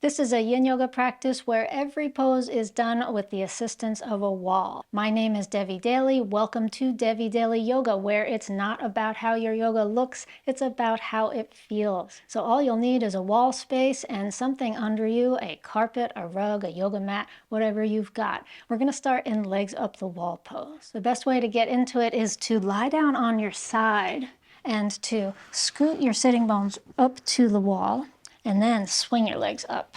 This is a yin yoga practice where every pose is done with the assistance of a wall. My name is Devi Daly. Welcome to Devi Daly Yoga, where it's not about how your yoga looks, it's about how it feels. So all you'll need is a wall space and something under you, a carpet, a rug, a yoga mat, whatever you've got. We're going to start in legs up the wall pose. The best way to get into it is to lie down on your side and to scoot your sitting bones up to the wall. And then swing your legs up.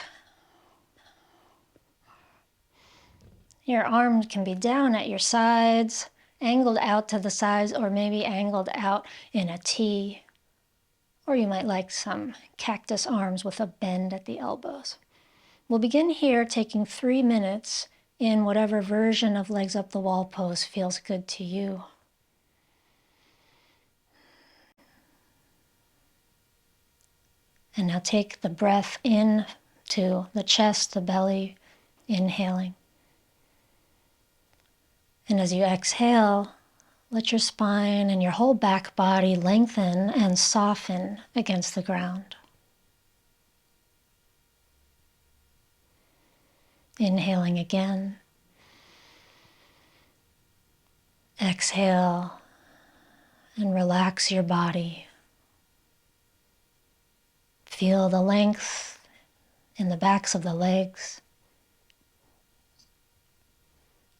Your arms can be down at your sides, angled out to the sides, or maybe angled out in a T. Or you might like some cactus arms with a bend at the elbows. We'll begin here taking 3 minutes in whatever version of legs up the wall pose feels good to you. And now take the breath in to the chest, the belly, inhaling. And as you exhale, let your spine and your whole back body lengthen and soften against the ground. Inhaling again. Exhale and relax your body. Feel the length in the backs of the legs.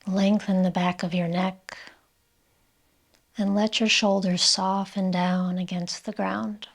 Lengthen the back of your neck. And let your shoulders soften down against the ground.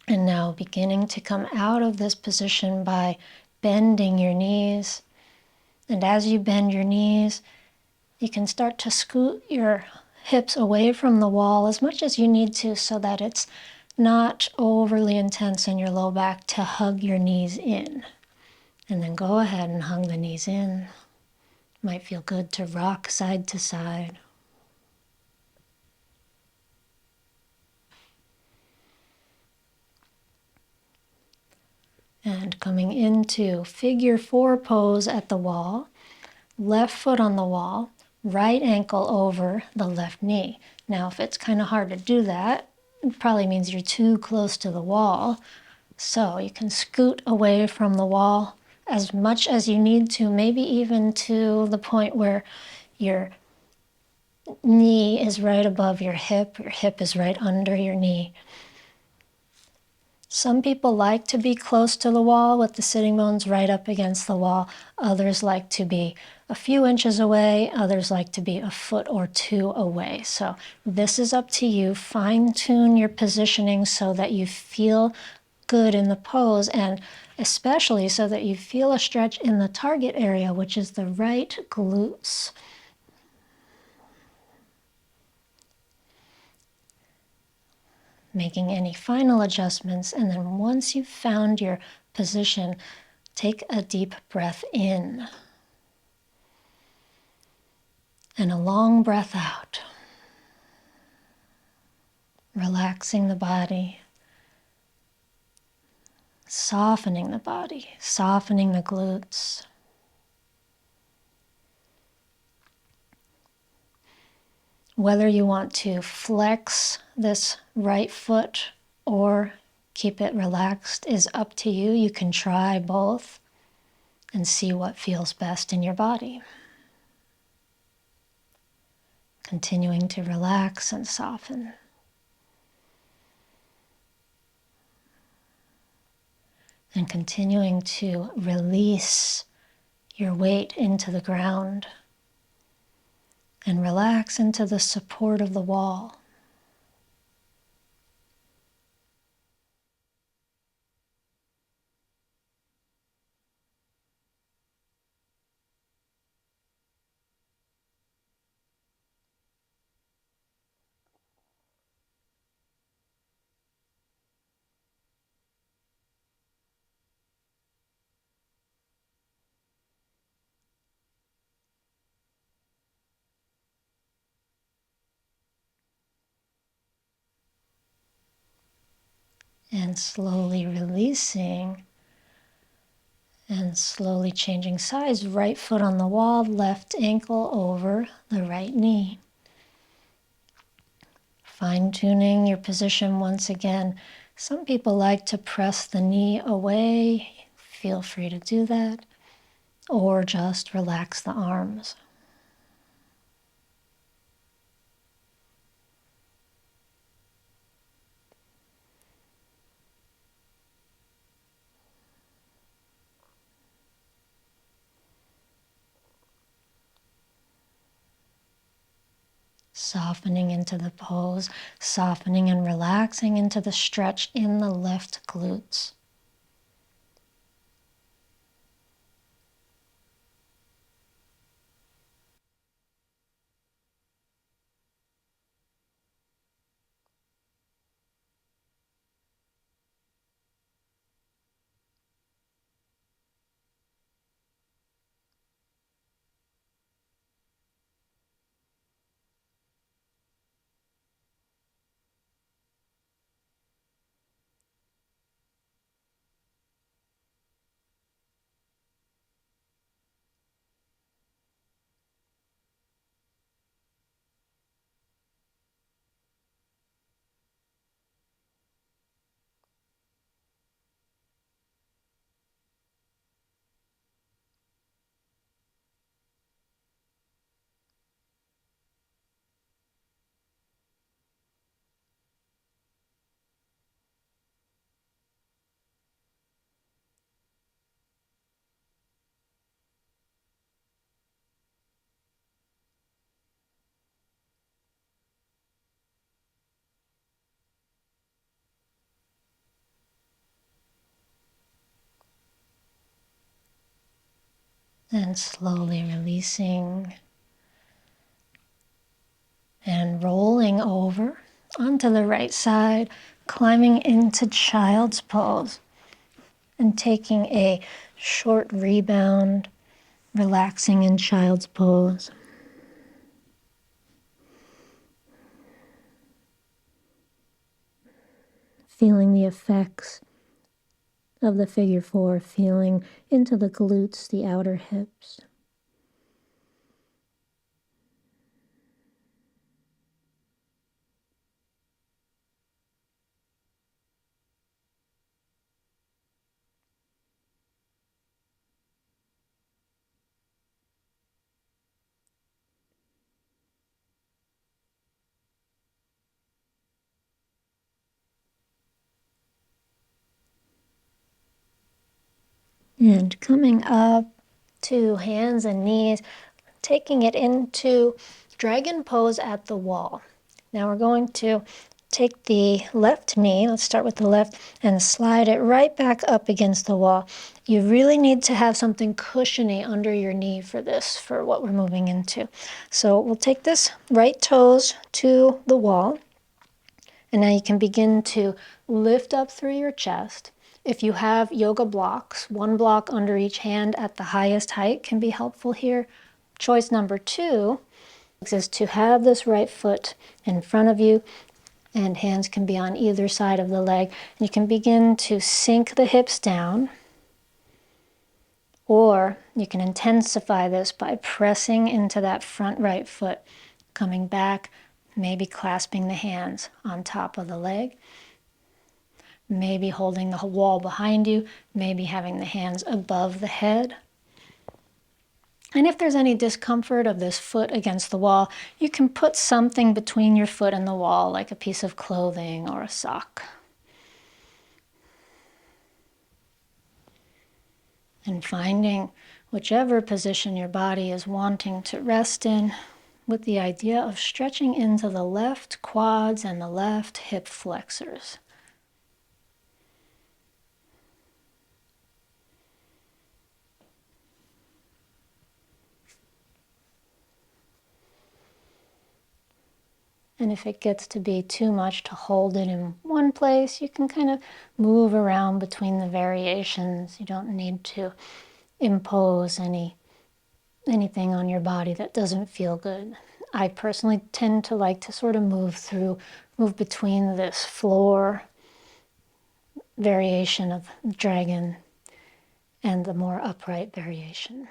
And now beginning to come out of this position by bending your knees. And as you bend your knees, you can start to scoot your hips away from the wall as much as you need to so that it's not overly intense in your low back to hug your knees in. And then go ahead and hug the knees in. Might feel good to rock side to side. And coming into figure 4 pose at the wall, left foot on the wall, right ankle over the left knee. Now, if it's kind of hard to do that, it probably means you're too close to the wall. So you can scoot away from the wall as much as you need to, maybe even to the point where your knee is right above your hip is right under your knee. Some people like to be close to the wall with the sitting bones right up against the wall. Others like to be a few inches away. Others like to be a foot or two away. So this is up to you. Fine tune your positioning so that you feel good in the pose, and especially so that you feel a stretch in the target area, which is the right glutes. Making any final adjustments, and then once you've found your position, take a deep breath in and a long breath out, relaxing the body, softening the body, softening the glutes. Whether you want to flex this right foot or keep it relaxed is up to you. You can try both and see what feels best in your body. Continuing to relax and soften. And continuing to release your weight into the ground and relax into the support of the wall. And slowly releasing and slowly changing sides. Right foot on the wall, left ankle over the right knee. Fine-tuning your position once again. Some people like to press the knee away. Feel free to do that. Or just relax the arms. Softening into the pose, softening and relaxing into the stretch in the left glutes. And slowly releasing and rolling over onto the right side, climbing into child's pose and taking a short rebound, relaxing in child's pose. Feeling the effects of the figure four, feeling into the glutes, the outer hips. And coming up to hands and knees, taking it into dragon pose at the wall. Now we're going to take the left knee, let's start with the left, and slide it right back up against the wall. You really need to have something cushiony under your knee for this, for what we're moving into. So we'll take this right toes to the wall, and now you can begin to lift up through your chest. If you have yoga blocks, one block under each hand at the highest height can be helpful here. Choice number 2 is to have this right foot in front of you, and hands can be on either side of the leg. And you can begin to sink the hips down, or you can intensify this by pressing into that front right foot, coming back, maybe clasping the hands on top of the leg, maybe holding the wall behind you, maybe having the hands above the head. And if there's any discomfort of this foot against the wall, you can put something between your foot and the wall, like a piece of clothing or a sock. And finding whichever position your body is wanting to rest in, with the idea of stretching into the left quads and the left hip flexors. And if it gets to be too much to hold it in one place, you can kind of move around between the variations. You don't need to impose anything on your body that doesn't feel good. I personally tend to like to sort of move between this floor variation of dragon and the more upright variation.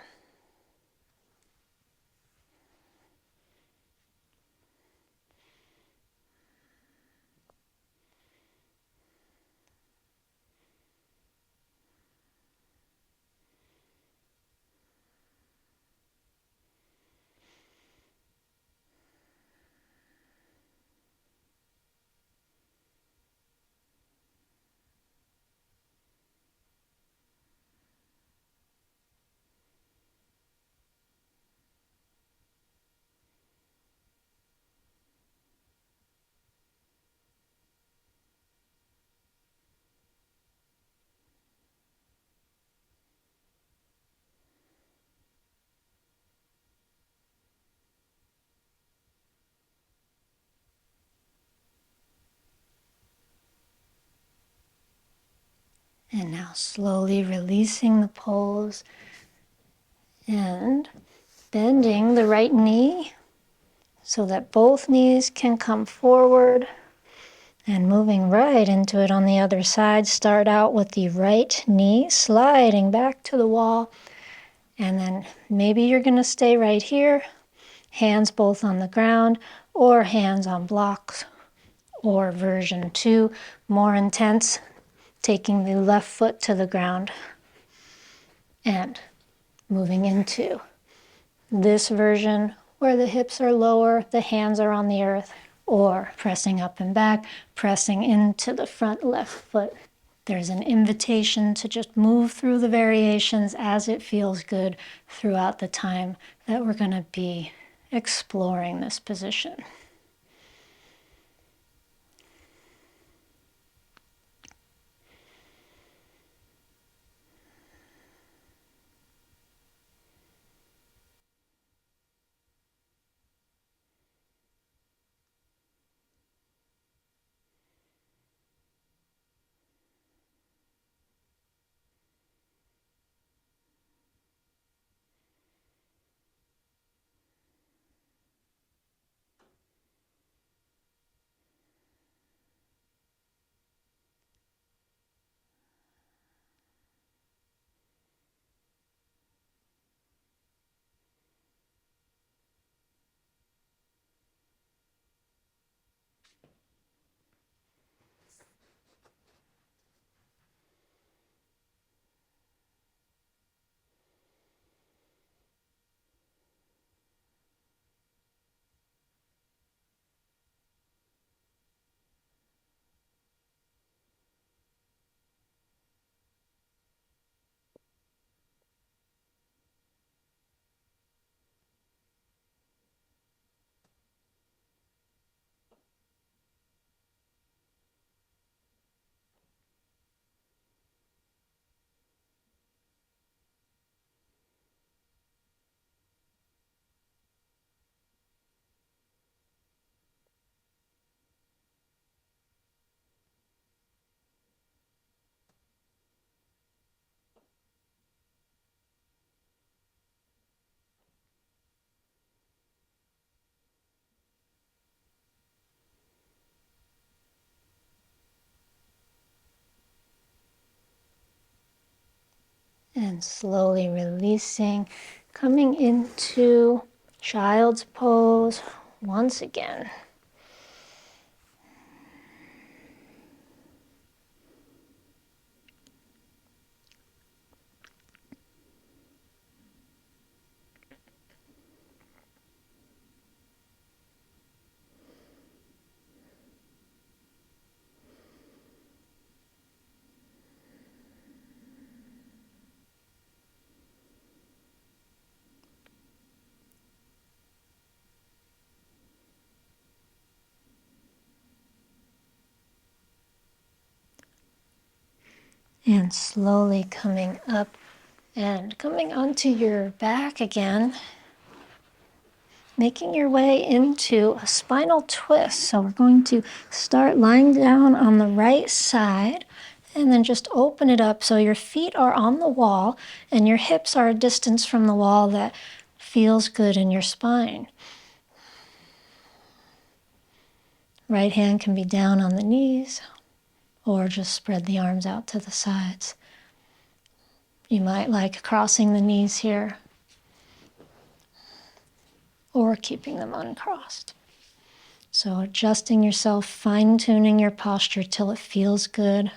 And now slowly releasing the pose and bending the right knee so that both knees can come forward, and moving right into it on the other side. Start out with the right knee sliding back to the wall, and then maybe you're going to stay right here, hands both on the ground or hands on blocks, or version 2, more intense, taking the left foot to the ground and moving into this version where the hips are lower, the hands are on the earth, or pressing up and back, pressing into the front left foot. There's an invitation to just move through the variations as it feels good throughout the time that we're going to be exploring this position. And slowly releasing, coming into child's pose once again. And slowly coming up and coming onto your back again, making your way into a spinal twist. So we're going to start lying down on the right side and then just open it up so your feet are on the wall and your hips are a distance from the wall that feels good in your spine. Right hand can be down on the knees or just spread the arms out to the sides. You might like crossing the knees here or keeping them uncrossed. So adjusting yourself, fine-tuning your posture till it feels good.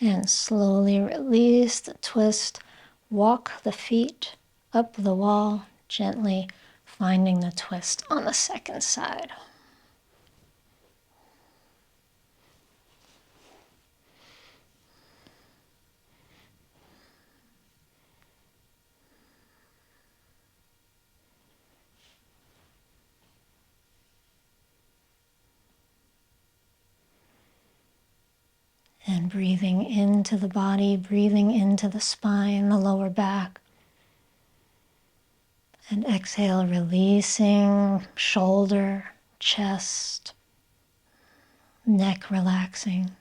And slowly release the twist. Walk the feet up the wall, gently finding the twist on the second side. And breathing into the body, breathing into the spine, the lower back. And exhale, releasing shoulder, chest, neck relaxing.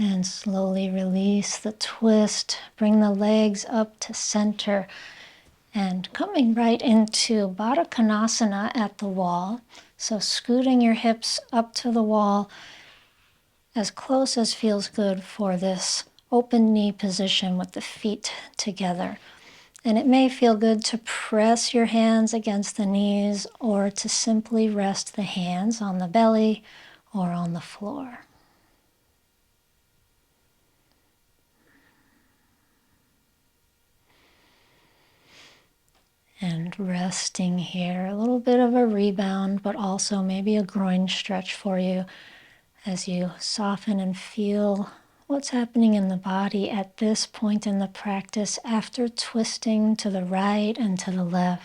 And slowly release the twist. Bring the legs up to center. And coming right into Baddha Konasana at the wall. So scooting your hips up to the wall as close as feels good for this open knee position with the feet together. And it may feel good to press your hands against the knees or to simply rest the hands on the belly or on the floor. And resting here, a little bit of a rebound, but also maybe a groin stretch for you as you soften and feel what's happening in the body at this point in the practice after twisting to the right and to the left.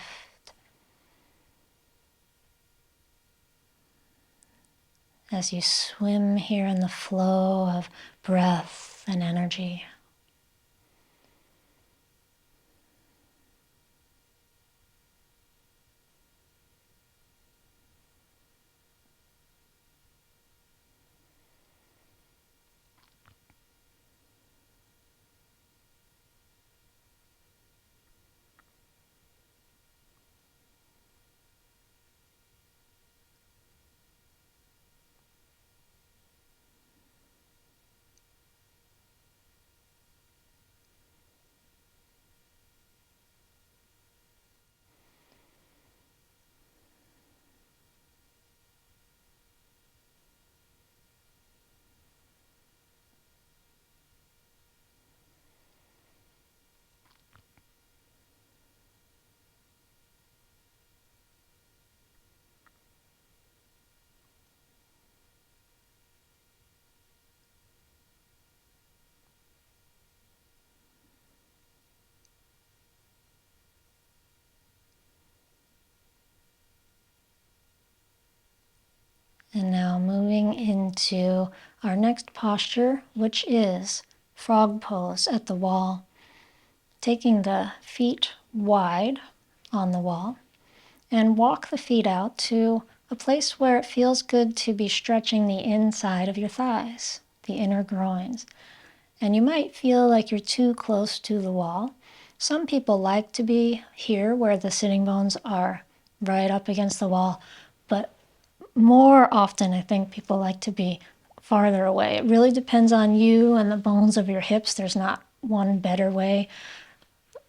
As you swim here in the flow of breath and energy. And now moving into our next posture, which is frog pose at the wall. Taking the feet wide on the wall and walk the feet out to a place where it feels good to be stretching the inside of your thighs, the inner groins. And you might feel like you're too close to the wall. Some people like to be here where the sitting bones are right up against the wall, but more often I think people like to be farther away. It really depends on you and the bones of your hips. There's not one better way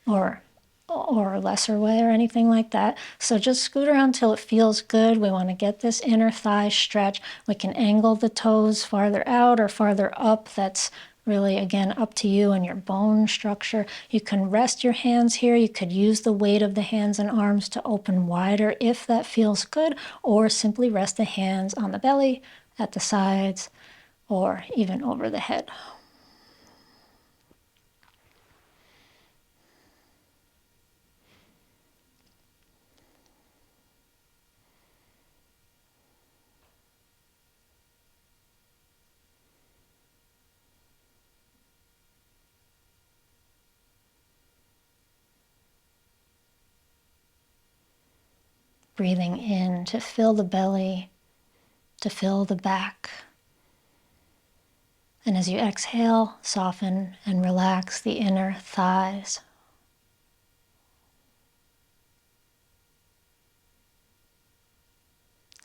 or lesser way or anything like that. So just scoot around till it feels good. We want to get this inner thigh stretch. We can angle the toes farther out or farther up. That's really, again, up to you and your bone structure. You can rest your hands here. You could use the weight of the hands and arms to open wider if that feels good, or simply rest the hands on the belly, at the sides, or even over the head. Breathing in to fill the belly, to fill the back. And as you exhale, soften and relax the inner thighs.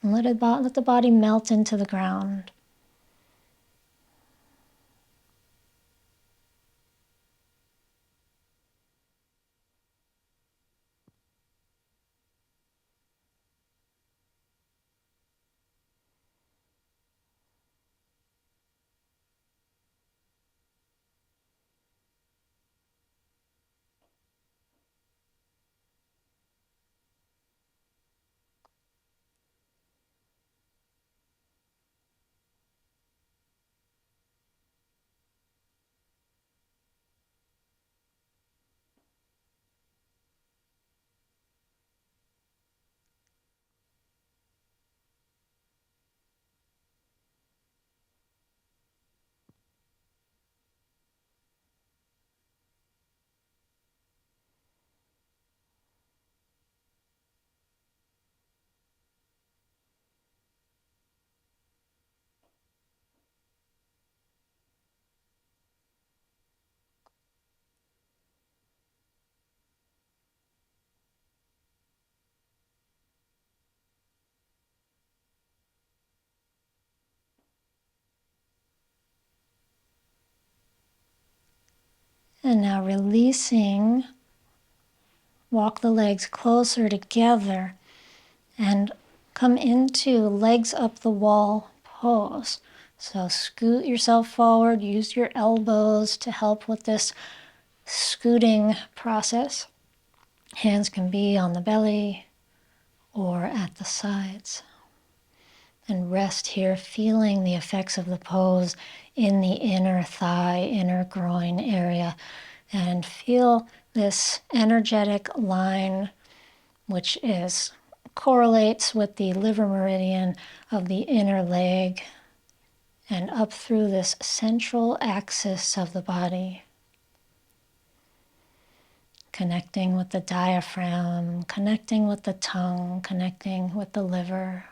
And let the body melt into the ground. And now releasing, walk the legs closer together and come into legs up the wall pose. So scoot yourself forward, use your elbows to help with this scooting process. Hands can be on the belly or at the sides. And rest here, feeling the effects of the pose in the inner thigh, inner groin area. And feel this energetic line, which correlates with the liver meridian of the inner leg and up through this central axis of the body. Connecting with the diaphragm, connecting with the tongue, connecting with the liver.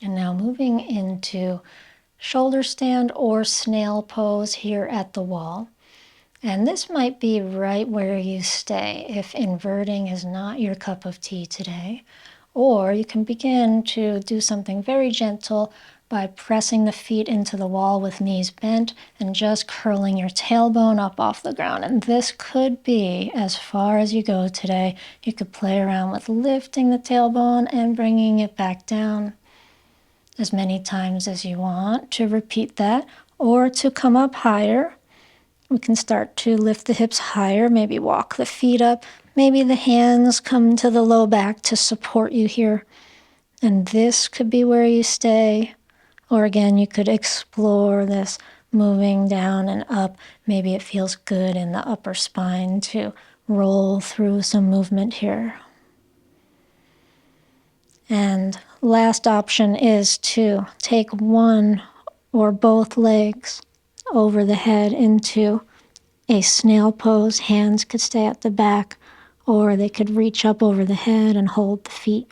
And now moving into shoulder stand or snail pose here at the wall. And this might be right where you stay if inverting is not your cup of tea today. Or you can begin to do something very gentle by pressing the feet into the wall with knees bent and just curling your tailbone up off the ground. And this could be as far as you go today. You could play around with lifting the tailbone and bringing it back down as many times as you want to repeat that, or to come up higher. We can start to lift the hips higher, maybe walk the feet up, maybe the hands come to the low back to support you here. And this could be where you stay. Or again, you could explore this moving down and up. Maybe it feels good in the upper spine to roll through some movement here. And last option is to take one or both legs over the head into a snail pose. Hands could stay at the back, or they could reach up over the head and hold the feet.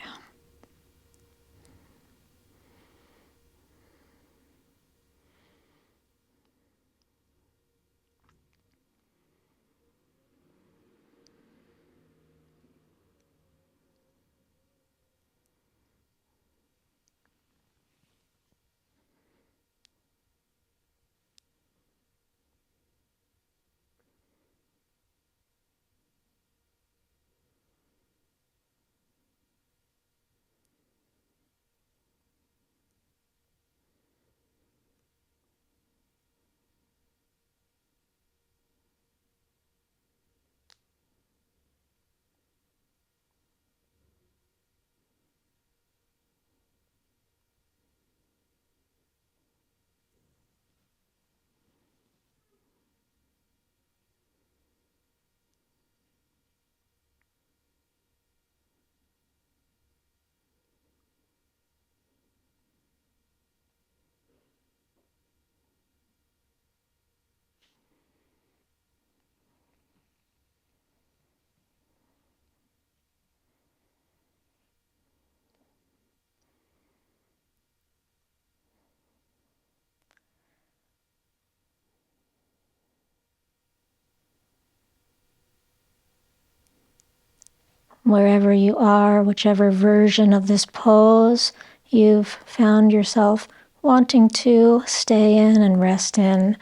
Wherever you are, whichever version of this pose you've found yourself wanting to stay in and rest in,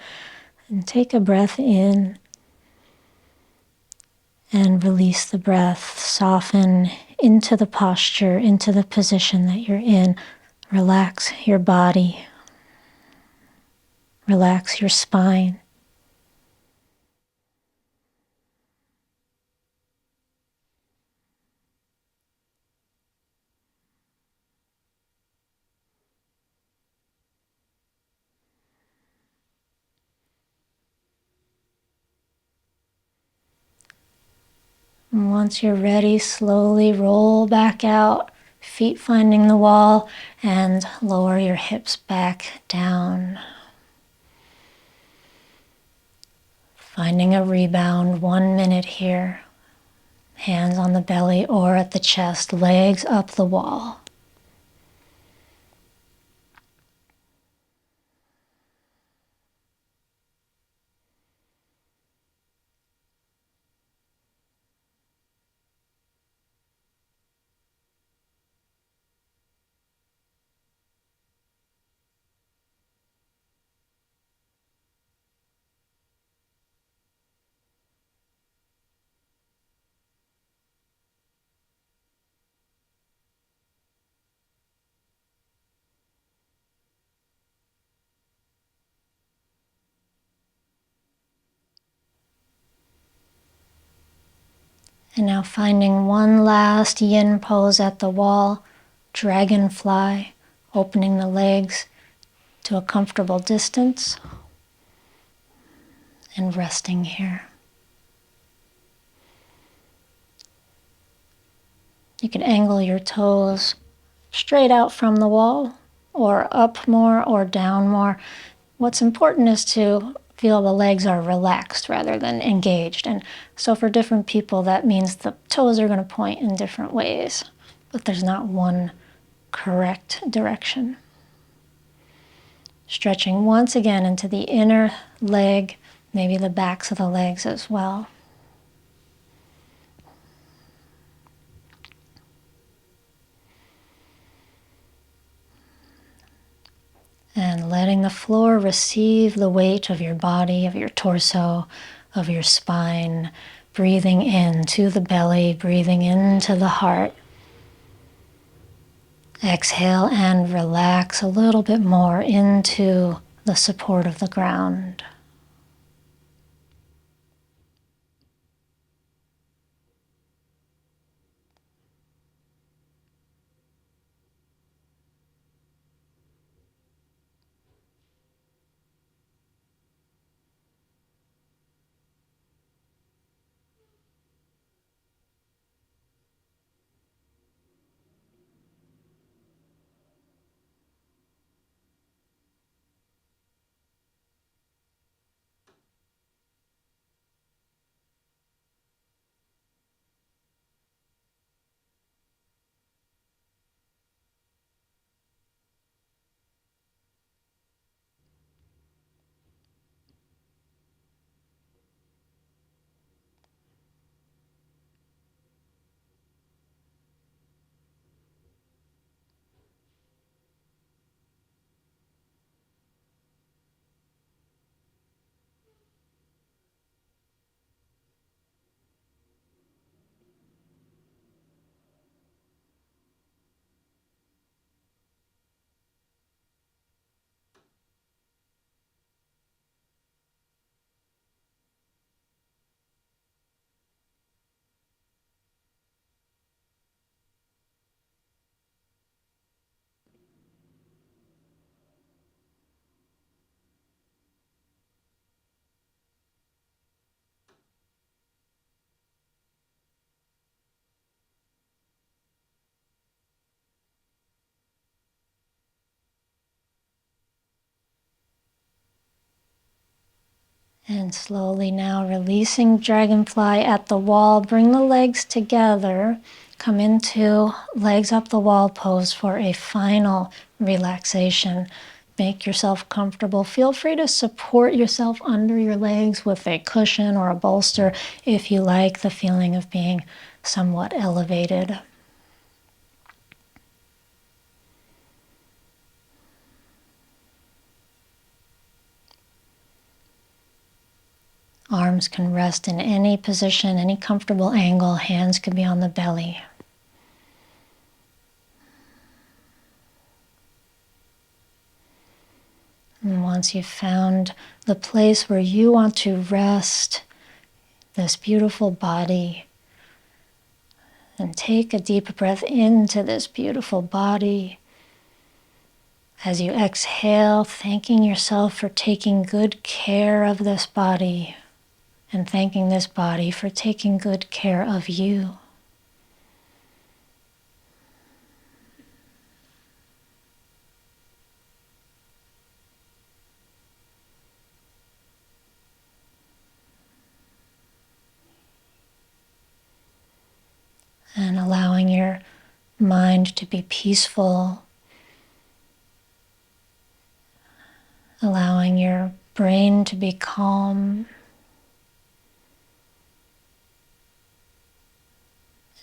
and take a breath in and release the breath. Soften into the posture, into the position that you're in. Relax your body. Relax your spine. And once you're ready, slowly roll back out, feet finding the wall, and lower your hips back down. Finding a rebound, 1 minute here. Hands on the belly or at the chest, legs up the wall. And now finding one last yin pose at the wall, dragonfly, opening the legs to a comfortable distance and resting here. You can angle your toes straight out from the wall or up more or down more. What's important is to feel the legs are relaxed rather than engaged. And so for different people, that means the toes are going to point in different ways, but there's not one correct direction. Stretching once again into the inner leg, maybe the backs of the legs as well. And letting the floor receive the weight of your body, of your torso, of your spine. Breathing into the belly, breathing into the heart. Exhale and relax a little bit more into the support of the ground. And slowly now releasing dragonfly at the wall. Bring the legs together. Come into legs up the wall pose for a final relaxation. Make yourself comfortable. Feel free to support yourself under your legs with a cushion or a bolster if you like the feeling of being somewhat elevated. Arms can rest in any position, any comfortable angle. Hands can be on the belly. And once you've found the place where you want to rest this beautiful body, and take a deep breath into this beautiful body. As you exhale, thanking yourself for taking good care of this body, and thanking this body for taking good care of you. and allowing your mind to be peaceful, allowing your brain to be calm,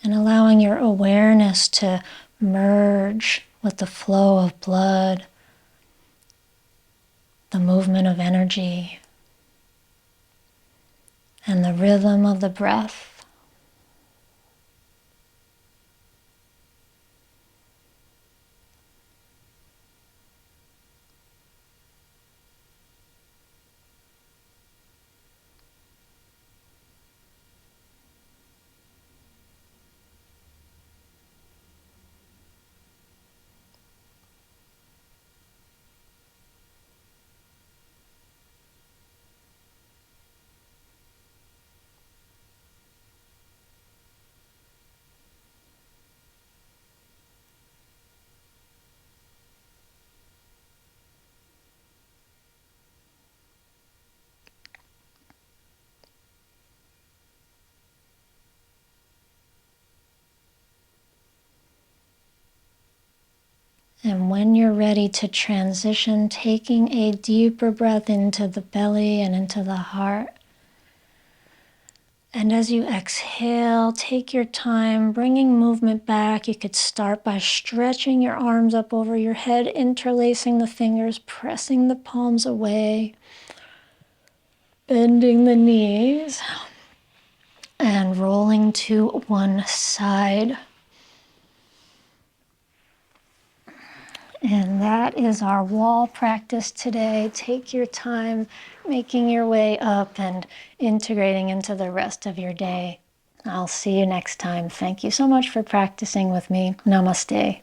and allowing your awareness to merge with the flow of blood, the movement of energy, and the rhythm of the breath. And when you're ready to transition, taking a deeper breath into the belly and into the heart. And as you exhale, take your time, bringing movement back. You could start by stretching your arms up over your head, interlacing the fingers, pressing the palms away, bending the knees, and rolling to one side. And that is our wall practice today. Take your time making your way up and integrating into the rest of your day. I'll see you next time. Thank you so much for practicing with me. Namaste.